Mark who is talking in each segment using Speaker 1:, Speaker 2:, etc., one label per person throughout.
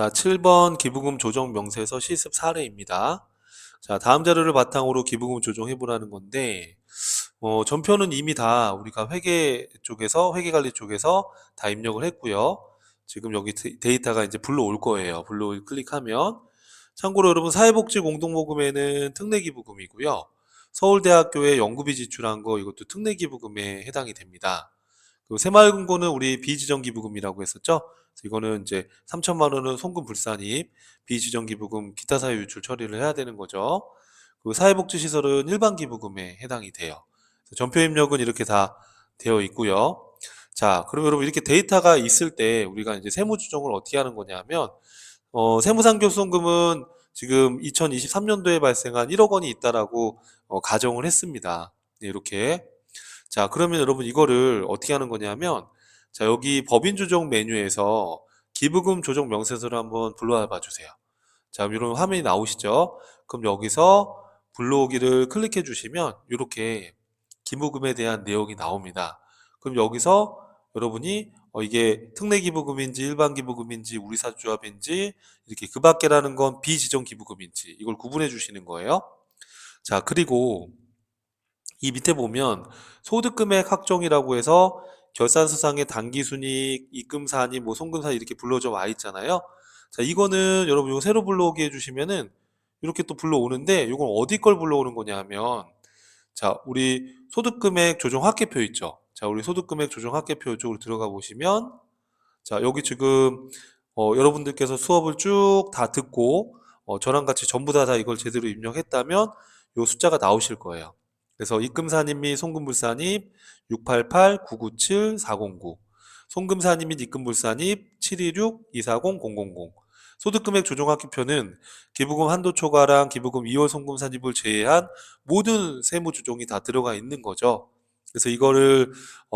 Speaker 1: 자, 7번 기부금 조정 명세서 실습 사례입니다. 자, 다음 자료를 바탕으로 기부금 조정해 보라는 건데, 전표는 이미 다 우리가 회계관리 쪽에서 다 입력을 했고요. 지금 여기 데이터가 이제 불러올 거예요. 불러올 클릭하면. 참고로 여러분 사회복지 공동모금에는 특례기부금이고요. 서울대학교에 연구비 지출한 거 이것도 특례기부금에 해당이 됩니다. 그 새마을금고는 우리 비지정기부금이라고 했었죠. 그래서 이거는 이제 3천만 원은 송금 불산입, 비지정기부금 기타 사유 유출 처리를 해야 되는 거죠. 그 사회복지시설은 일반기부금에 해당이 돼요. 그래서 전표 입력은 이렇게 다 되어 있고요. 자, 그럼 여러분 이렇게 데이터가 있을 때 우리가 이제 세무조정을 어떻게 하는 거냐면, 세무상교수송금은 지금 2023년도에 발생한 1억 원이 있다라고 가정을 했습니다. 네, 이렇게. 자, 그러면 여러분 이거를 어떻게 하는 거냐면, 자, 여기 법인 조정 메뉴에서 기부금 조정 명세서를 한번 불러와 봐 주세요. 자, 그럼 이런 화면이 나오시죠? 그럼 여기서 불러오기를 클릭해 주시면 이렇게 기부금에 대한 내용이 나옵니다. 그럼 여기서 여러분이 이게 특례기부금인지 일반기부금인지 우리사조합인지 이렇게 그 밖에라는 건 비지정기부금인지 이걸 구분해 주시는 거예요. 자, 그리고 이 밑에 보면 소득금액 확정이라고 해서 결산서상의 당기순이익, 입금사니, 뭐 송금사니 이렇게 불러져 와 있잖아요. 자, 이거는 여러분 이거 새로 불러오게 해주시면은 이렇게 또 불러오는데 이건 어디 걸 불러오는 거냐 하면, 자, 우리 소득금액 조정 합계표 있죠. 자, 우리 소득금액 조정 합계표 쪽으로 들어가 보시면, 자, 여기 지금 여러분들께서 수업을 쭉 다 듣고 저랑 같이 전부 다 이걸 제대로 입력했다면 요 숫자가 나오실 거예요. 그래서 입금사님 및 송금불사님 688-997-409, 송금사님 및 입금불사님 726-240-000. 소득금액 조정합계표는 기부금 한도 초과랑 기부금 2월 송금사님을 제외한 모든 세무 조정이 다 들어가 있는 거죠. 그래서 이거를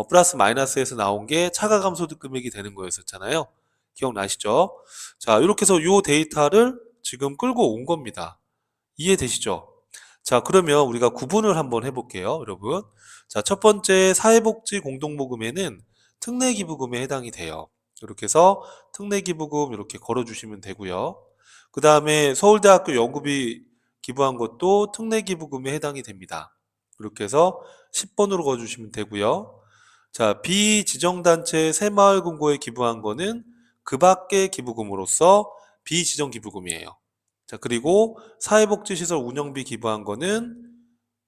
Speaker 1: 플러스 마이너스에서 나온 게 차가감 소득 금액이 되는 거였었잖아요. 기억나시죠? 자, 이렇게 해서 이 데이터를 지금 끌고 온 겁니다. 이해되시죠? 자, 그러면 우리가 구분을 한번 해볼게요, 여러분. 자, 첫 번째 사회복지 공동모금에는 특례기부금에 해당이 돼요. 이렇게 해서 특례기부금 이렇게 걸어주시면 되고요. 그 다음에 서울대학교 연구비 기부한 것도 특례기부금에 해당이 됩니다. 이렇게 해서 10번으로 걸어주시면 되고요. 자, 비지정단체 새마을금고에 기부한 거는 그 밖의 기부금으로서 비지정기부금이에요. 자, 그리고 사회복지시설 운영비 기부한 거는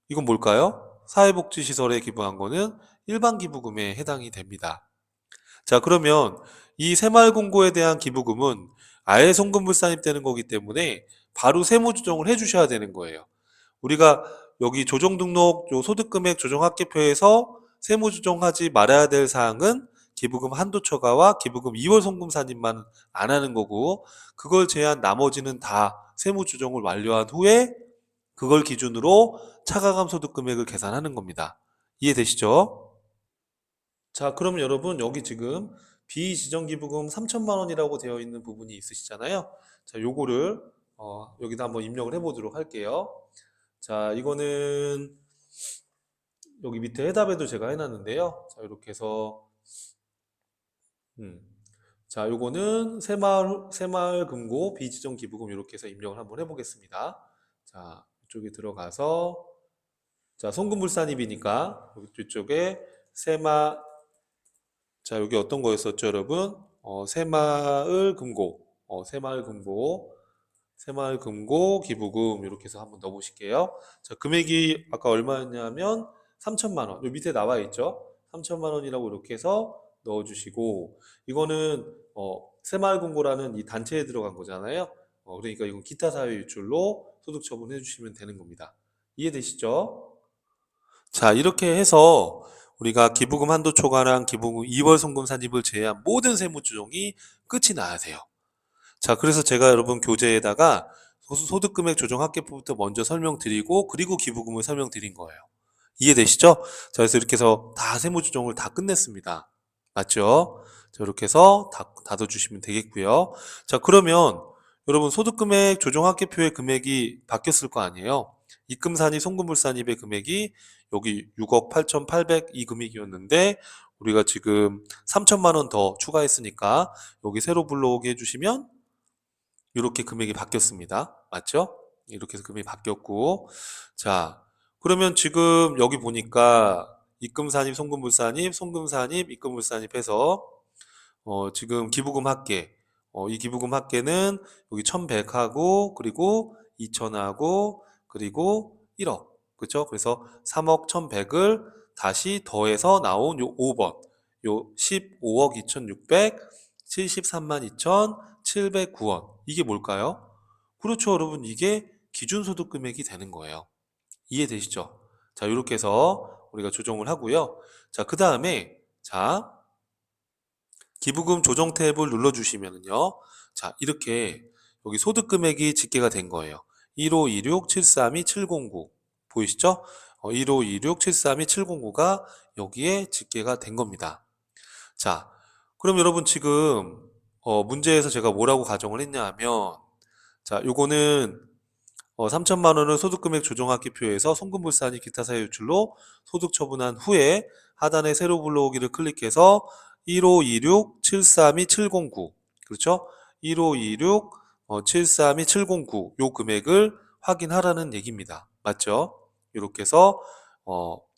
Speaker 1: 이건 뭘까요? 사회복지시설에 기부한 거는 일반 기부금에 해당이 됩니다. 자, 그러면 이 새마을금고에 대한 기부금은 아예 송금불산입되는 거기 때문에 바로 세무조정을 해주셔야 되는 거예요. 우리가 여기 조정등록 요 소득금액 조정합계표에서 세무조정하지 말아야 될 사항은 기부금 한도 초과와 기부금 2월 송금산입만 안 하는 거고, 그걸 제한 나머지는 다 세무조정을 완료한 후에 그걸 기준으로 차가감 소득금액을 계산하는 겁니다. 이해되시죠? 자, 그럼 여러분 여기 지금 비지정기부금 3천만 원이라고 되어 있는 부분이 있으시잖아요. 자, 요거를 여기다 한번 입력을 해보도록 할게요. 자, 이거는 여기 밑에 해답에도 제가 해놨는데요. 자, 이렇게 해서 음, 자, 요거는 새마을 금고 비지정 기부금 이렇게 해서 입력을 한번 해보겠습니다. 자, 이쪽에 들어가서 자, 송금불산입이니까 여기 뒤쪽에 새마 자, 여기 어떤 거였었죠, 여러분? 새마을 금고 기부금 이렇게 해서 한번 넣어보실게요. 자, 금액이 아까 얼마였냐면 3천만 원. 요 밑에 나와 있죠? 3천만 원이라고 이렇게 해서 넣어주시고, 이거는 새마을 금고라는 이 단체에 들어간 거잖아요. 그러니까 이건 기타 사유 유출로 소득 처분해 주시면 되는 겁니다. 이해되시죠? 자, 이렇게 해서 우리가 기부금 한도 초과랑 기부금 2월 송금 산입을 제외한 모든 세무 조정이 끝이 나야 돼요. 자, 그래서 제가 여러분 교재에다가 소득금액 조정 합계부터 먼저 설명드리고 그리고 기부금을 설명드린 거예요. 이해되시죠? 자, 그래서 이렇게 해서 다 세무 조정을 다 끝냈습니다. 맞죠? 자, 이렇게 해서 다 닫아주시면 되겠고요. 자, 그러면 여러분 소득금액 조정 합계표의 금액이 바뀌었을 거 아니에요? 입금산입, 송금불산입의 금액이 여기 6억 8,800 이 금액이었는데 우리가 지금 3천만 원 더 추가했으니까 여기 새로 불러오게 해주시면 이렇게 금액이 바뀌었습니다. 맞죠? 이렇게 해서 금액이 바뀌었고, 자, 그러면 지금 여기 보니까 입금산입, 송금불산입, 송금산입, 입금불산입 해서 지금 기부금 합계, 이 기부금 합계는 여기 1100하고, 그리고 2000하고, 그리고 1억. 그쵸? 그래서 3억 1100을 다시 더해서 나온 요 5번. 요 15억 2673만 2709원. 이게 뭘까요? 그렇죠, 여러분. 이게 기준소득 금액이 되는 거예요. 이해되시죠? 자, 이렇게 해서 우리가 조정을 하고요. 자, 그 다음에, 자, 기부금 조정 탭을 눌러주시면은요. 자, 이렇게 여기 소득 금액이 집계가 된 거예요. 1526-732-709 보이시죠? 1526-732-709가 여기에 집계가 된 겁니다. 자, 그럼 여러분 지금 문제에서 제가 뭐라고 가정을 했냐 하면 자, 요거는 3천만 원을 소득금액 조정하기표에서 송금불산이 기타 사유 유출로 소득 처분한 후에 하단에 세로 불러오기를 클릭해서 1526-732-709 그렇죠? 1526-732-709 요 금액을 확인하라는 얘기입니다. 맞죠? 이렇게 해서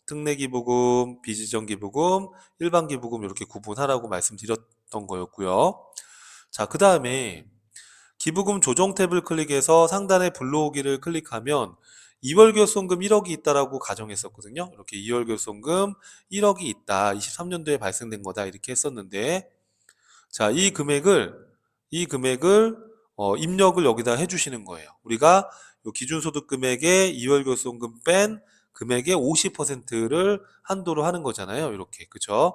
Speaker 1: 특례기부금, 비지정기부금, 일반기부금 이렇게 구분하라고 말씀드렸던 거였고요. 자, 그 다음에 기부금 조정 탭을 클릭해서 상단에 불러오기를 클릭하면 2월 결손금 1억이 있다라고 가정했었거든요. 이렇게 2월 결손금 1억이 있다. 23년도에 발생된 거다. 이렇게 했었는데 자, 이 금액을 입력을 여기다 해주시는 거예요. 우리가 요 기준소득 금액의 2월 결손금 뺀 금액의 50%를 한도로 하는 거잖아요. 이렇게 그죠?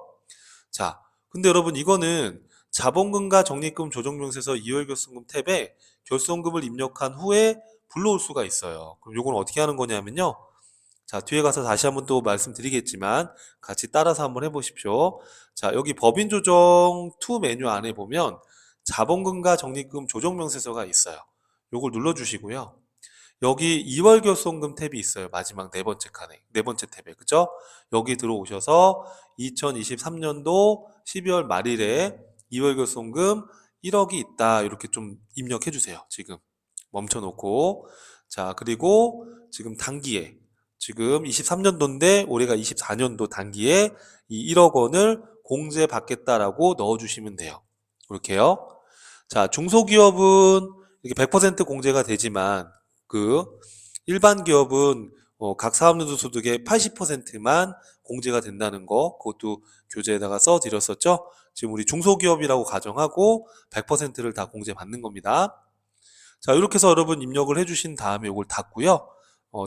Speaker 1: 자, 근데 여러분 이거는 자본금과 적립금 조정명세서 2월 결손금 탭에 결손금을 입력한 후에 불러올 수가 있어요. 그럼 이건 어떻게 하는 거냐면요. 자, 뒤에 가서 다시 한번 또 말씀드리겠지만 같이 따라서 한번 해보십시오. 자, 여기 법인조정 2 메뉴 안에 보면 자본금과 적립금 조정명세서가 있어요. 요걸 눌러주시고요. 여기 2월 결손금 탭이 있어요. 마지막 네 번째 칸에, 네 번째 탭에. 그죠? 여기 들어오셔서 2023년도 12월 말일에 2월 결손금 1억이 있다. 이렇게 좀 입력해 주세요. 지금 멈춰 놓고. 자, 그리고 지금 단기에 지금 23년도인데 올해가 24년도 단기에 이 1억 원을 공제 받겠다라고 넣어 주시면 돼요. 이렇게요. 자, 중소기업은 이렇게 100% 공제가 되지만 그 일반 기업은 각 사업연도 소득의 80%만 공제가 된다는 거 그것도 교재에다가 써드렸었죠. 지금 우리 중소기업이라고 가정하고 100%를 다 공제받는 겁니다. 자, 이렇게 해서 여러분 입력을 해주신 다음에 이걸 닫고요.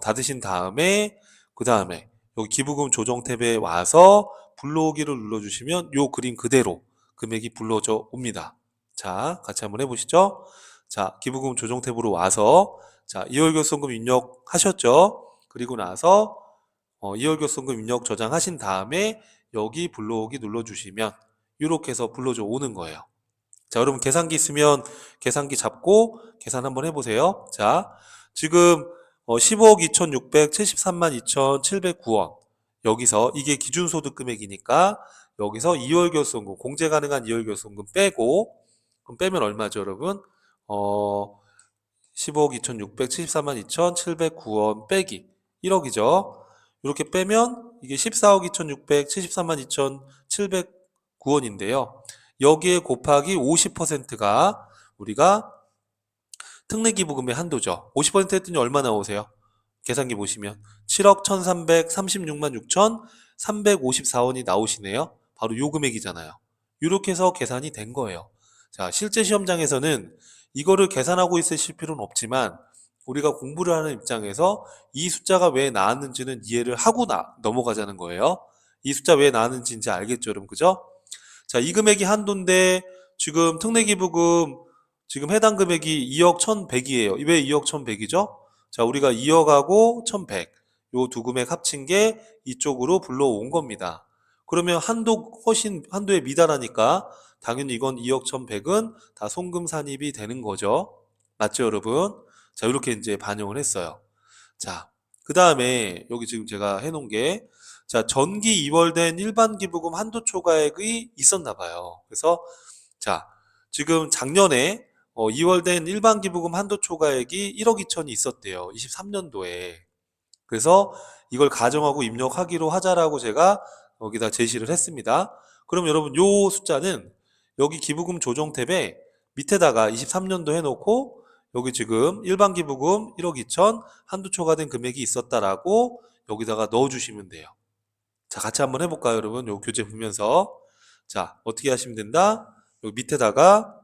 Speaker 1: 닫으신 다음에 그 다음에 여기 기부금 조정 탭에 와서 불러오기를 눌러주시면 요 그림 그대로 금액이 불러져 옵니다. 자, 같이 한번 해보시죠. 자, 기부금 조정 탭으로 와서 자, 2월 결손금 입력하셨죠? 그리고 나서 2월 결손금 입력 저장하신 다음에 여기 불러오기 눌러주시면 이렇게 해서 불러져 오는 거예요. 자, 여러분 계산기 있으면 계산기 잡고 계산 한번 해보세요. 자, 지금 15억 2,673만 2,709원 여기서 이게 기준소득 금액이니까 여기서 2월 결손금 공제 가능한 2월 결손금 빼고 그럼 빼면 얼마죠, 여러분? 15억 2,673만 2,709원 빼기 1억이죠. 이렇게 빼면 이게 14억 2,673만 2,709원인데요. 여기에 곱하기 50%가 우리가 특례기부금의 한도죠. 50% 했더니 얼마 나오세요? 계산기 보시면 7억 1,336만 6,354원이 나오시네요. 바로 요 금액이잖아요. 이렇게 해서 계산이 된 거예요. 자, 실제 시험장에서는 이거를 계산하고 있으실 필요는 없지만 우리가 공부를 하는 입장에서 이 숫자가 왜 나왔는지는 이해를 하고 넘어가자는 거예요. 이 숫자 왜 나왔는지 이제 알겠죠, 여러분? 그죠? 자, 이 금액이 한도인데 지금 특례기부금 지금 해당 금액이 2억 1,100이에요. 왜 2억 1,100이죠? 자, 우리가 2억하고 1,100 요 두 금액 합친 게 이쪽으로 불러온 겁니다. 그러면 한도에 미달하니까 당연히 이건 2억 1,100은 다 송금 산입이 되는 거죠. 맞죠, 여러분? 자, 이렇게 이제 반영을 했어요. 자, 그 다음에 여기 지금 제가 해놓은 게 자, 전기 2월된 일반 기부금 한도 초과액이 있었나 봐요. 그래서 자, 지금 작년에 이월된 일반 기부금 한도 초과액이 1억 2천이 있었대요. 23년도에. 그래서 이걸 가정하고 입력하기로 하자라고 제가 여기다 제시를 했습니다. 그럼 여러분 요 숫자는 여기 기부금 조정 탭에 밑에다가 23년도 해놓고 여기 지금 일반 기부금 1억 2천 한도 초과된 금액이 있었다라고 여기다가 넣어주시면 돼요. 자, 같이 한번 해볼까요, 여러분? 요 교재 보면서. 자, 어떻게 하시면 된다? 여기 밑에다가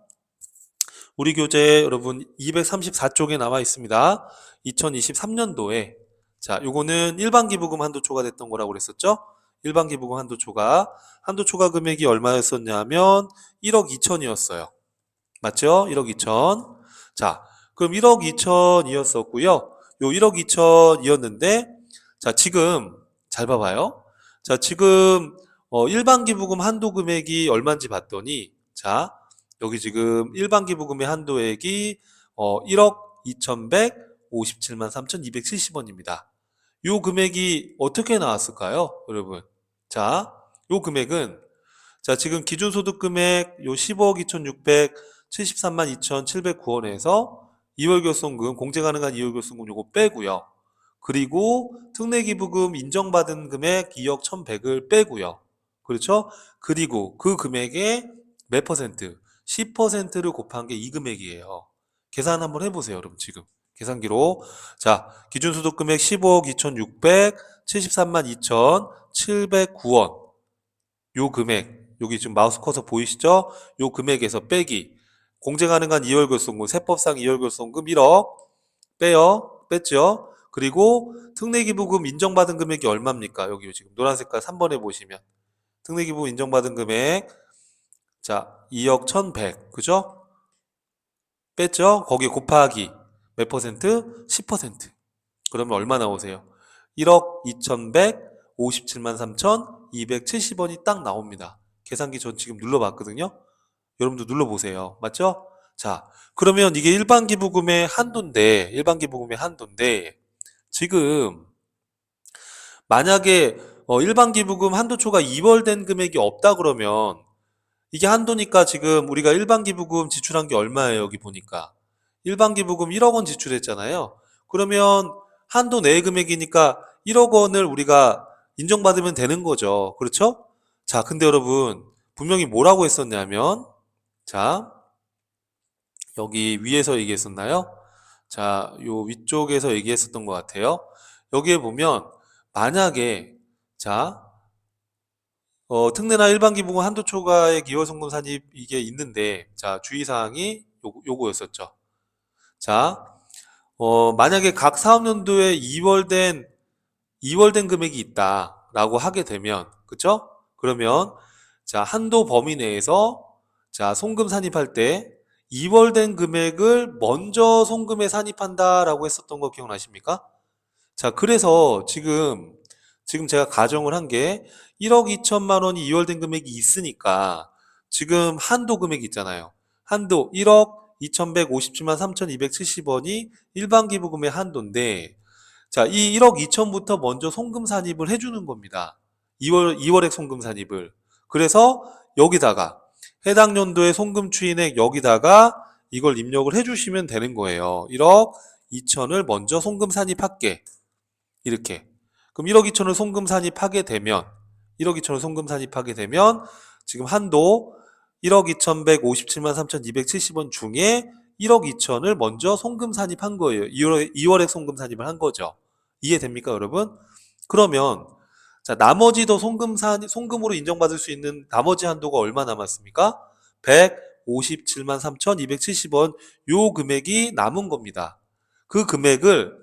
Speaker 1: 우리 교재 여러분 234쪽에 나와 있습니다. 2023년도에 자, 요거는 일반 기부금 한도 초과됐던 거라고 그랬었죠? 일반 기부금 한도 초과 금액이 얼마였었냐면 1억 2천이었어요. 맞죠? 1억 2천. 자, 그럼 1억 2천이었었고요. 요 1억 2천이었는데 자, 지금 잘 봐봐요. 자, 지금 일반 기부금 한도 금액이 얼마인지 봤더니 자, 여기 지금 일반 기부금의 한도액이 1억 2,157만 3,270원입니다. 요 금액이 어떻게 나왔을까요, 여러분? 자, 요 금액은 자, 지금 기준소득 금액 요 15억 2,673만 2,709원에서 2월 결손금, 공제 가능한 2월 결손금 요거 빼고요. 그리고 특례기부금 인정받은 금액 2억 1,100을 빼고요. 그렇죠? 그리고 그 금액의 몇 퍼센트? 10%를 곱한 게 이 금액이에요. 계산 한번 해보세요, 여러분 지금. 계산기로. 자, 기준소득 금액 15억 2,673만 2,709원. 요 금액, 여기 지금 마우스 커서 보이시죠? 요 금액에서 빼기. 공제 가능한 2월 결손금, 세법상 2월 결손금 1억 뺐죠? 그리고 특례기부금 인정받은 금액이 얼마입니까? 여기 지금 노란 색깔 3번에 보시면. 특례기부금 인정받은 금액, 자, 2억 1,100, 그죠? 뺐죠? 거기 곱하기 몇 퍼센트? 10%. 그러면 얼마 나오세요? 1억 2,157만 3,270원이 딱 나옵니다. 계산기 전 지금 눌러봤거든요. 여러분도 눌러보세요. 맞죠? 자, 그러면 이게 일반 기부금의 한도인데, 지금 만약에 일반 기부금 한도 초과 2월된 금액이 없다 그러면 이게 한도니까 지금 우리가 일반 기부금 지출한 게 얼마예요? 여기 보니까. 일반 기부금 1억 원 지출했잖아요. 그러면 한도 내 금액이니까 1억 원을 우리가 인정받으면 되는 거죠. 그렇죠? 자, 근데 여러분 분명히 뭐라고 했었냐면 자, 여기 위에서 얘기했었나요? 자, 요 위쪽에서 얘기했었던 것 같아요. 여기에 보면 만약에 자, 특례나 일반 기부금 한도 초과의 기여성금 산입 이게 있는데 자, 주의사항이 요거였었죠. 자, 만약에 각 사업연도에 이월된 금액이 있다라고 하게 되면 그쵸? 그러면 자, 한도 범위 내에서 자, 송금 산입할 때 이월된 금액을 먼저 송금에 산입한다라고 했었던 거 기억나십니까? 자, 그래서 지금 제가 가정을 한 게 1억 2천만 원이 이월된 금액이 있으니까 지금 한도 금액이 있잖아요. 한도 1억 2,157만 3,270원이 일반 기부금의 한도인데 자, 이 1억 2천부터 먼저 송금 산입을 해주는 겁니다. 2월액 송금 산입을. 그래서 여기다가 해당 연도의 송금 추인액 여기다가 이걸 입력을 해주시면 되는 거예요. 1억 2천을 먼저 송금 산입할게. 이렇게. 그럼 1억 2천을 송금 산입하게 되면 1억 2천을 송금 산입하게 되면 지금 한도 1억 2,157만 3,270원 중에 1억 2천을 먼저 송금 산입한 거예요. 2월에 송금 산입을 한 거죠. 이해됩니까, 여러분? 그러면 자, 나머지 더 송금으로 인정받을 수 있는 나머지 한도가 얼마 남았습니까? 157만 3,270원 요 금액이 남은 겁니다. 그 금액을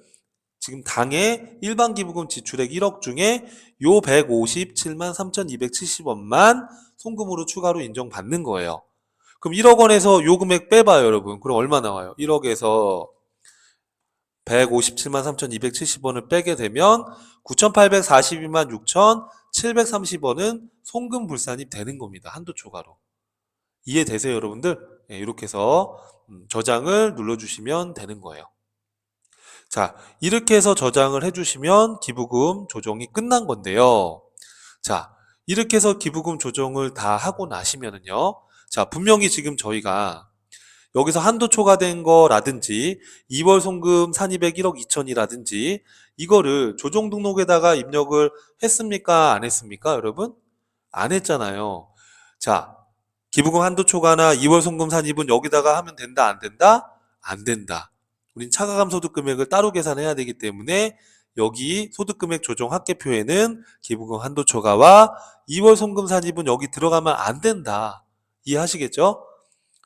Speaker 1: 지금 당해 일반 기부금 지출액 1억 중에 요 157만 3,270원만 송금으로 추가로 인정받는 거예요. 그럼 1억 원에서 요 금액 빼봐요, 여러분. 그럼 얼마 나와요? 1억에서 157만 3,270원을 빼게 되면 9,842만 6,730원은 송금 불산입 되는 겁니다. 한도 초과로. 이해되세요, 여러분들? 네, 이렇게 해서 저장을 눌러주시면 되는 거예요. 자, 이렇게 해서 저장을 해주시면 기부금 조정이 끝난 건데요. 자, 이렇게 해서 기부금 조정을 다 하고 나시면은요. 자, 분명히 지금 저희가 여기서 한도 초과된 거라든지 2월 송금 산입액 1억 2천이라든지 이거를 조정 등록에다가 입력을 했습니까? 안 했습니까? 여러분? 안 했잖아요. 자, 기부금 한도 초과나 2월 송금 산입은 여기다가 하면 된다, 안 된다? 안 된다. 우린 차가감 소득 금액을 따로 계산해야 되기 때문에 여기 소득 금액 조정 합계표에는 기부금 한도 초과와 2월 송금 산입은 여기 들어가면 안 된다. 이해하시겠죠?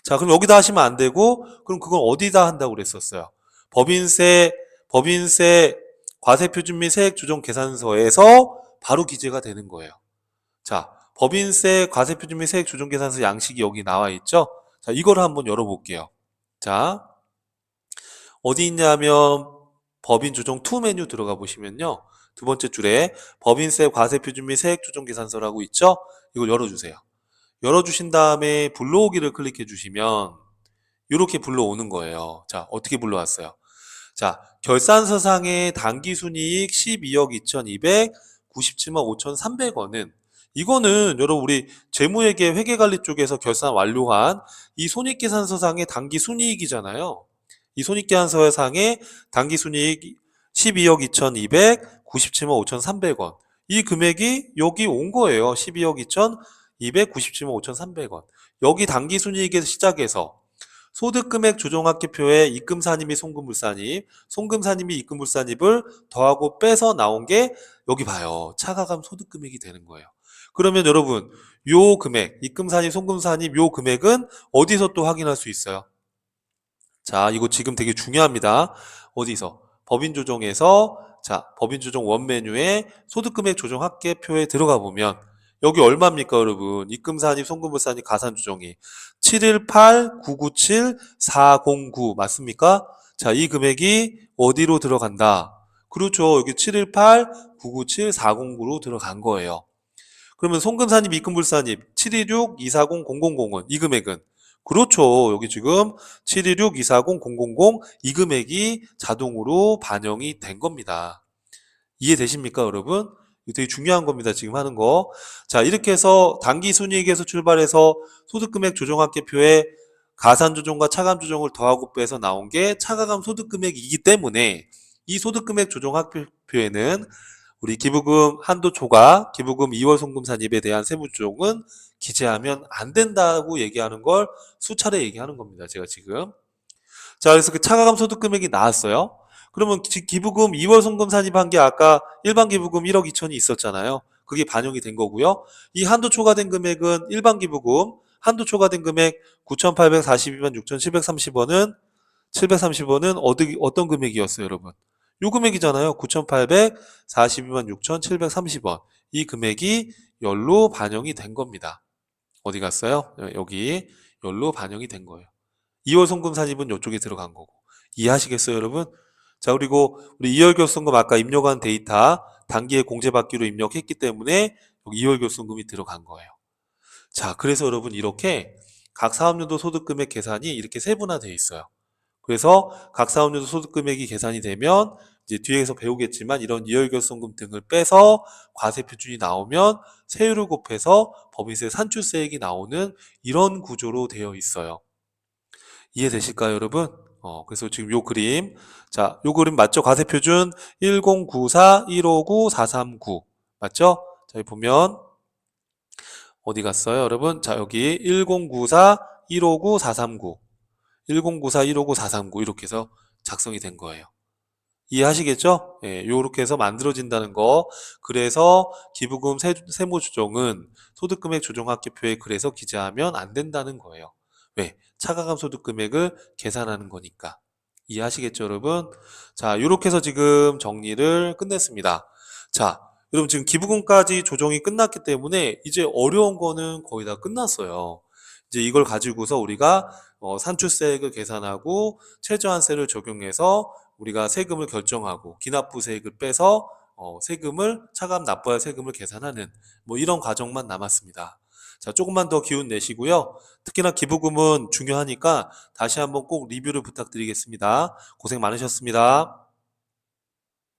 Speaker 1: 자, 그럼 여기다 하시면 안 되고, 그럼 그건 어디다 한다고 그랬었어요? 법인세 과세표준 및 세액 조정 계산서에서 바로 기재가 되는 거예요. 자, 법인세 과세표준 및 세액 조정 계산서 양식이 여기 나와 있죠? 자, 이거를 한번 열어볼게요. 자, 어디 있냐면 법인 조정 투 메뉴 들어가 보시면요. 두 번째 줄에 법인세 과세표준 및 세액 조정 계산서라고 있죠? 이걸 열어주세요. 열어주신 다음에 불러오기를 클릭해 주시면 이렇게 불러오는 거예요. 자, 어떻게 불러왔어요? 자, 결산서상의 당기순이익 12억 2,297만 5,300원은 이거는 여러분 우리 재무회계 회계관리 쪽에서 결산 완료한 이 손익계산서상의 당기순이익이잖아요. 이 손익계산서상의 당기순이익 12억 2,297만 5,300원. 이 금액이 여기 온 거예요. 12억 2,297만 5,300원. 여기 당기순이익에서 시작해서 소득금액 조정합계표에 입금산입 및 송금물산입, 송금산입 및 입금물산입을 더하고 빼서 나온 게 여기 봐요. 차가감 소득금액이 되는 거예요. 그러면 여러분 요 금액, 입금산입, 송금산입 요 금액은 어디서 또 확인할 수 있어요? 자, 이거 지금 되게 중요합니다. 어디서? 법인조정에서 자, 법인조정 원메뉴에 소득금액 조정합계표에 들어가 보면 여기 얼마입니까, 여러분? 입금산입, 송금물산입, 가산조정이 718-997-409 맞습니까? 자, 이 금액이 어디로 들어간다? 그렇죠. 여기 718-997-409로 들어간 거예요. 그러면 송금산입, 입금물산입 716-240-000은 이 금액은 그렇죠. 여기 지금 716-240-000 이 금액이 자동으로 반영이 된 겁니다. 이해되십니까, 여러분? 이거 되게 중요한 겁니다. 지금 하는 거. 자, 이렇게 해서 당기순이익에서 출발해서 소득금액 조정합계표에 가산조정과 차감조정을 더하고 빼서 나온 게 차가감 소득금액이기 때문에 이 소득금액 조정합계표에는 우리 기부금 한도 초과, 기부금 2월 송금산입에 대한 세무조정은 기재하면 안 된다고 얘기하는 걸 수차례 얘기하는 겁니다. 제가 지금. 자, 그래서 그 차가감 소득 금액이 나왔어요. 그러면 기부금 2월 송금 산입한 게 아까 일반 기부금 1억 2천이 있었잖아요. 그게 반영이 된 거고요. 이 한도 초과된 금액은 일반 기부금 한도 초과된 금액 9,842만 6,730원은 730원은 어떤 금액이었어요, 여러분? 요 금액이잖아요. 9,842만 6,730원. 이 금액이 열로 반영이 된 겁니다. 어디 갔어요? 여기 열로 반영이 된 거예요. 2월 송금 산입은 이쪽에 들어간 거고. 이해하시겠어요, 여러분? 자, 그리고 우리 2월 결손금 아까 입력한 데이터 단기에 공제받기로 입력했기 때문에 여기 2월 결손금이 들어간 거예요. 자, 그래서 여러분 이렇게 각 사업연도 소득금액 계산이 이렇게 세분화되어 있어요. 그래서 각 사업연도 소득금액이 계산이 되면 이제 뒤에서 배우겠지만 이런 2월 결손금 등을 빼서 과세표준이 나오면 세율을 곱해서 법인세 산출세액이 나오는 이런 구조로 되어 있어요. 이해되실까요, 여러분? 그래서 지금 요 그림. 자, 요 그림 맞죠? 과세표준 1094-159-439. 맞죠? 자, 여기 보면, 어디 갔어요, 여러분? 자, 여기 1094-159-439. 1094-159-439. 이렇게 해서 작성이 된 거예요. 이해하시겠죠? 예, 요렇게 해서 만들어진다는 거. 그래서 기부금 세무조정은 소득금액 조정합계표에 그래서 기재하면 안 된다는 거예요. 왜? 차가감 소득금액을 계산하는 거니까. 이해하시겠죠, 여러분? 자, 요렇게 해서 지금 정리를 끝냈습니다. 자, 여러분 지금 기부금까지 조정이 끝났기 때문에 이제 어려운 거는 거의 다 끝났어요. 이제 이걸 가지고서 우리가 산출세액을 계산하고 최저한세를 적용해서 우리가 세금을 결정하고 기납부세액을 빼서 세금을 차감 납부할 세금을 계산하는 뭐 이런 과정만 남았습니다. 자, 조금만 더 기운 내시고요. 특히나 기부금은 중요하니까 다시 한번 꼭 리뷰를 부탁드리겠습니다. 고생 많으셨습니다.